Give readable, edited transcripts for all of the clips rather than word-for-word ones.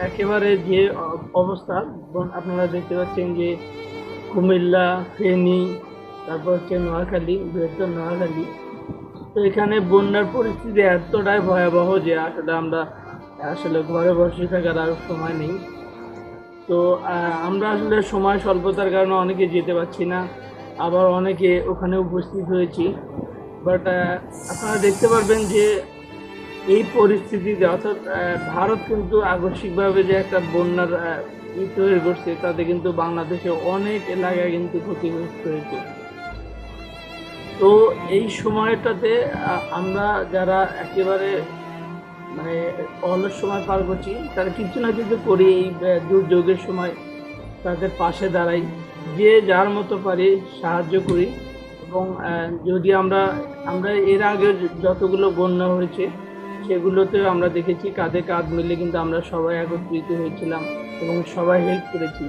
একেবারে যে অবস্থা আপনারা দেখতে পাচ্ছেন যে কুমিল্লা, ফেনী, তারপর হচ্ছে নোয়াখালী, বৃহত্তর নোয়াখালী। তো এখানে বন্যার পরিস্থিতি এতটাই ভয়াবহ যে আসলে ঘরে বসে থাকার আর সময় নেই। তো আমরা আসলে সময় স্বল্পতার কারণে অনেকে যেতে পারছি না, আবার অনেকে ওখানে উপস্থিত হয়েছি। বাট আপনারা দেখতে পারবেন যে এই পরিস্থিতিতে অর্থাৎ ভারত কিন্তু আকস্মিকভাবে যে একটা বন্যার তৈরি করছে, তাতে কিন্তু বাংলাদেশে অনেক এলাকায় কিন্তু ক্ষতিগ্রস্ত হয়েছে। তো এই সময়টাতে আমরা যারা একেবারে মানে অলস সময় পার করছি, তারা কিছু না কিছু করি এই দুর্যোগের সময়, তাদের পাশে দাঁড়াই, যে যার মতো পারি সাহায্য করি। এবং যদি আমরা আমরা এর আগে যতগুলো বন্যা হয়েছে সেগুলোতে আমরা দেখেছি কাঁধে কাঁধ মিলে কিন্তু আমরা সবাই একত্রিত হয়েছিলাম এবং সবাই হেল্প করেছি।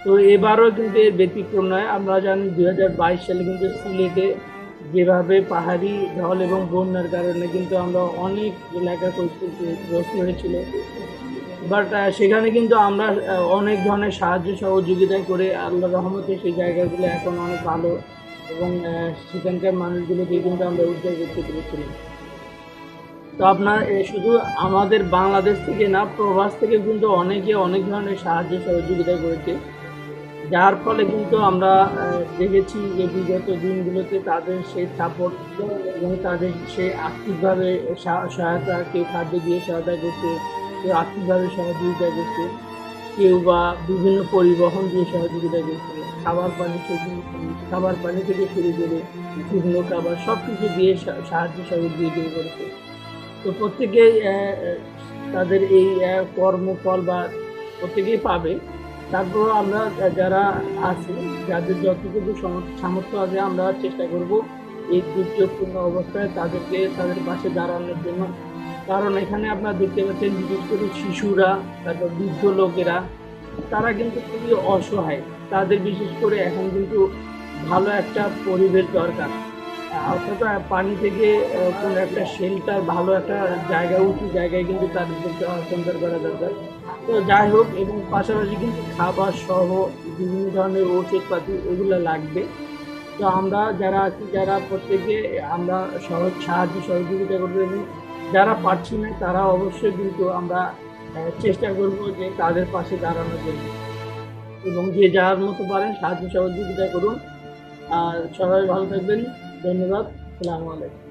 তো এবারও কিন্তু এর ব্যতিক্রম নয়। আমরা জানি 2022 সালে কিন্তু সিলেটে যেভাবে পাহাড়ি ঢল এবং বন্যার কারণে কিন্তু আমরা অনেক এলাকা ক্ষতিগ্রস্ত হয়েছিল। বাট সেখানে কিন্তু আমরা অনেক ধরনের সাহায্য সহযোগিতা করে আল্লাহর রহমতে সেই জায়গাগুলো এখন অনেক ভালো, এবং সেখানকার মানুষগুলোকে কিন্তু আমরা উদ্ধার করতে পেরেছিলাম। তো আপনার শুধু আমাদের বাংলাদেশ থেকে না, প্রবাস থেকে কিন্তু অনেকে অনেক ধরনের সাহায্য সহযোগিতা করেছে, যার ফলে কিন্তু আমরা দেখেছি যে বিগত দিনগুলোতে তাদের সেই সাপোর্ট এবং তাদের সেই আর্থিকভাবে সহায়তা, কেউ খাদ্য দিয়ে সহায়তা করছে, কেউ আর্থিকভাবে সহযোগিতা করছে, কেউ বা বিভিন্ন পরিবহন দিয়ে সহযোগিতা করছে, খাবার পানি থেকে শুরু করে শুকনো খাবার সব কিছু দিয়ে সাহায্য সহযোগিতা করেছে। তো প্রত্যেকেই তাদের এই কর্মফল বা প্রত্যেকেই পাবে। তারপরও আমরা যারা আছি, যাদের যতটুকু সামর্থ্য আছে, আমরা চেষ্টা করব এই দুর্যোগপূর্ণ অবস্থায় তাদের পাশে দাঁড়ানোর জন্য। কারণ এখানে আপনারা দেখতে পাচ্ছেন বিশেষ করে শিশুরা, তারপর বৃদ্ধ লোকেরা, তারা কিন্তু খুবই অসহায়। তাদের বিশেষ করে এখন কিন্তু ভালো একটা পরিবেশ দরকার, অর্থাৎ পানি থেকে কোনো একটা শেল্টার, ভালো একটা জায়গা, উঁচু জায়গায় কিন্তু তাদেরকে হস্তান্তর করা দরকার। তো যাই হোক, এবং পাশাপাশি কিন্তু খাবার সহ বিভিন্ন ধরনের ওষুধপাতি এগুলো লাগবে। তো আমরা যারা আছি, যারা প্রত্যেকে আমরা সাহায্য সহযোগিতা করবো, এবং যারা পারছি না তারা অবশ্যই কিন্তু আমরা চেষ্টা করব যে তাদের পাশে দাঁড়ানোর জন্য, এবং যে যার মতো পারেন সাহায্য সহযোগিতা করুন। আর সবাই ভালো থাকবেন। ধন্যবাদ। আসসালামু আলাইকুম।